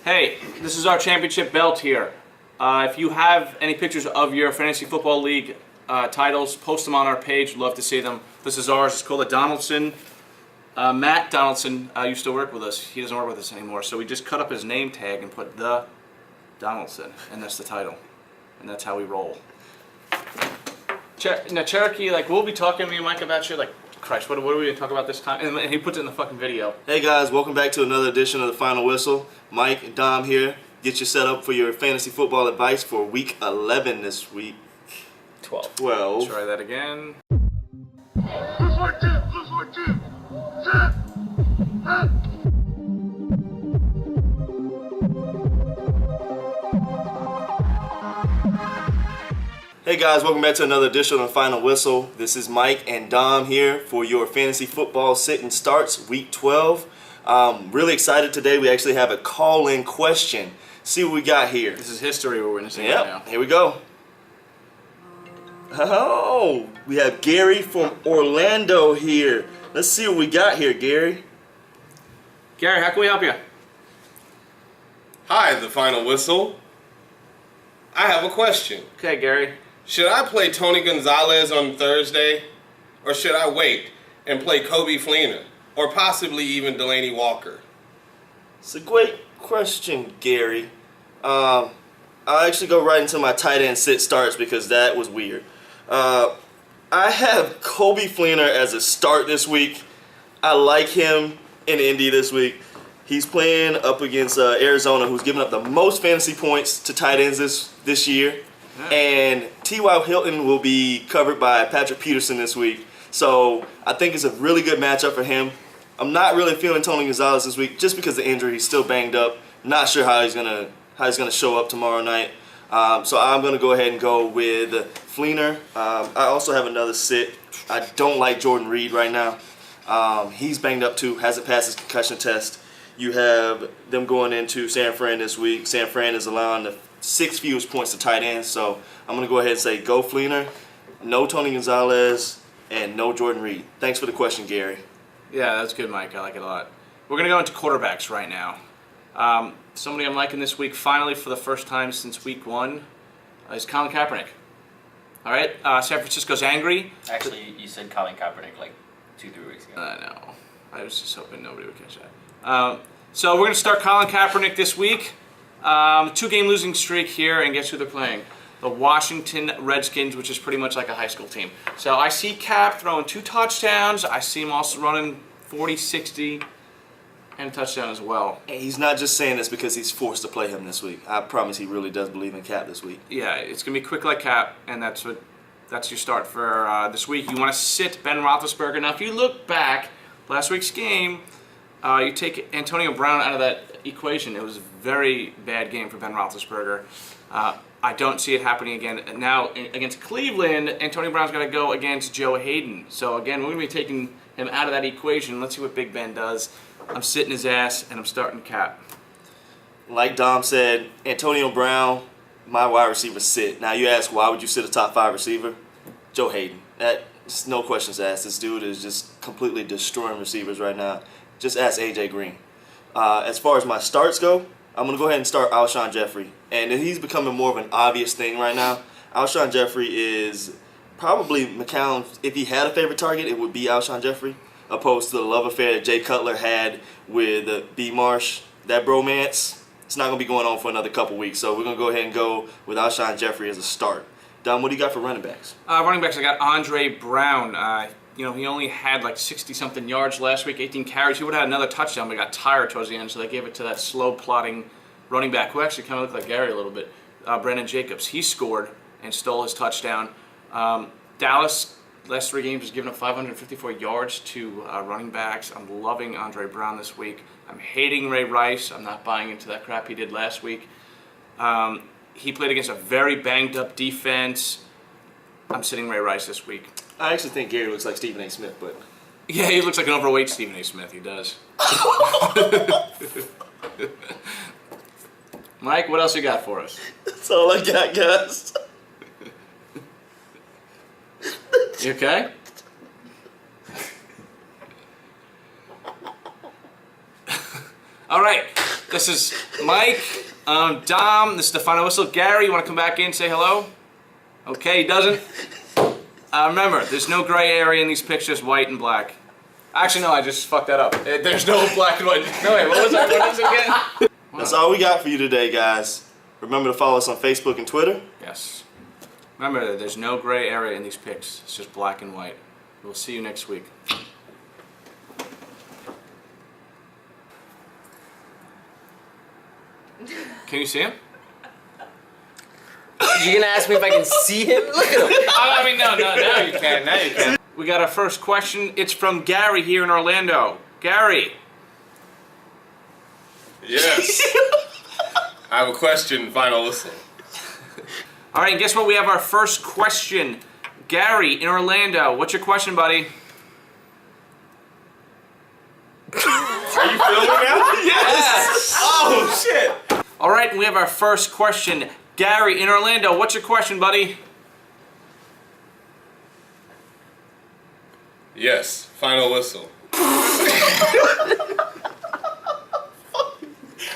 Hey, this is our championship belt here. If you have any pictures of your Fantasy Football League titles, post them on our page. We'd love to see them. This is ours. It's called the Donaldson. Matt Donaldson used to work with us. He doesn't work with us anymore. So we just cut up his name tag and put the Donaldson, and that's the title. And that's how we roll. Now, Cherokee, like, we'll be talking to me and Mike about you, like, Christ, what are we going to talk about this time? And he puts it in the fucking video. Hey guys, welcome back to another edition of The Final Whistle. Mike and Dom here. Get you set up for your fantasy football advice for week 11 this week. 12. 12. Try that again. Hey guys, welcome back to another edition of The Final Whistle. This is Mike and Dom here for your fantasy football sit and starts week 12. Really excited today. We actually have a call-in question. See what we got here. This is history we're witnessing right now. Here we go. Oh, we have Gary from Orlando here. Let's see what we got here, Gary. Gary, how can we help you? Hi, The Final Whistle. I have a question. Okay, Gary. Should I play Tony Gonzalez on Thursday? Or should I wait and play Coby Fleener? Or possibly even Delaney Walker? It's a great question, Gary. I'll actually go right into my tight end sit starts because that was weird. I have Coby Fleener as a start this week. I like him in Indy this week. He's playing up against Arizona, who's given up the most fantasy points to tight ends this year. Yeah. And T.Y. Hilton will be covered by Patrick Peterson this week. So I think it's a really good matchup for him. I'm not really feeling Tony Gonzalez this week just because of the injury. He's still banged up. Not sure how he's gonna show up tomorrow night. So I'm gonna go ahead and go with Fleener. I also have another sit. I don't like Jordan Reed right now. He's banged up too. Hasn't passed his concussion test. You have them going into San Fran this week. San Fran is allowing the 6th fewest points to tight ends. So I'm gonna go ahead and say go Fleener. No Tony Gonzalez and no Jordan Reed. Thanks for the question, Gary. Yeah, that's good, Mike. I like it a lot. We're going to go into quarterbacks right now. Somebody I'm liking this week, finally for the first time since week 1, is Colin Kaepernick. All right, San Francisco's angry. Actually, you said Colin Kaepernick like 2-3 weeks ago. I know. I was just hoping nobody would catch that. So we're going to start Colin Kaepernick this week. 2-game losing streak here, and guess who they're playing? The Washington Redskins, which is pretty much like a high school team. So I see Cap throwing 2 touchdowns. I see him also running 40, 60, and a touchdown as well. And he's not just saying this because he's forced to play him this week. I promise he really does believe in Cap this week. Yeah, it's going to be quick like Cap, and that's your start for this week. You want to sit Ben Roethlisberger. Now, if you look back, last week's game, you take Antonio Brown out of that equation. It was a very bad game for Ben Roethlisberger. I don't see it happening again. Now, against Cleveland, Antonio Brown's got to go against Joe Hayden. So, again, we're going to be taking him out of that equation. Let's see what Big Ben does. I'm sitting his ass, and I'm starting Cap. Like Dom said, Antonio Brown, my wide receiver sit. Now, you ask, why would you sit a top 5 receiver? Joe Hayden. That's no questions asked. This dude is just completely destroying receivers right now. Just ask A.J. Green. As far as my starts go, I'm going to go ahead and start Alshon Jeffrey. And he's becoming more of an obvious thing right now. Alshon Jeffrey is probably McCown. If he had a favorite target, it would be Alshon Jeffrey, opposed to the love affair that Jay Cutler had with B. Marsh. That bromance, it's not going to be going on for another couple weeks. So we're going to go ahead and go with Alshon Jeffrey as a start. Dom, what do you got for running backs? Running backs, I got Andre Brown. He only had like 60-something yards last week, 18 carries. He would have had another touchdown, but got tired towards the end, so they gave it to that slow-plotting running back, who actually kind of looked like Gary a little bit, Brandon Jacobs. He scored and stole his touchdown. Dallas, last 3 games, has given up 554 yards to running backs. I'm loving Andre Brown this week. I'm hating Ray Rice. I'm not buying into that crap he did last week. He played against a very banged-up defense. I'm sitting Ray Rice this week. I actually think Gary looks like Stephen A. Smith, but... Yeah, he looks like an overweight Stephen A. Smith. He does. Mike, what else you got for us? That's all I got, guys. You okay? All right. This is Mike, Dom, this is the final whistle. Gary, you want to come back in, say hello? Okay, he doesn't. Remember, there's no gray area in these pictures, white and black. Actually, no, I just fucked that up. There's no black and white. No, wait, what was that? What was it again? That's all we got for you today, guys. Remember to follow us on Facebook and Twitter. Yes. Remember, there's no gray area in these pics. It's just black and white. We'll see you next week. Can you see him? You gonna ask me if I can see him? Look at him. I mean, no, now you can. Now you can. We got our first question. It's from Gary here in Orlando. Gary. Yes. I have a question, final whistle. All right, and guess what? We have our first question. Gary in Orlando. What's your question, buddy? Are you filming now? Yes. Oh, shit. All right, and we have our first question. Gary in Orlando. What's your question, buddy? Yes, final whistle.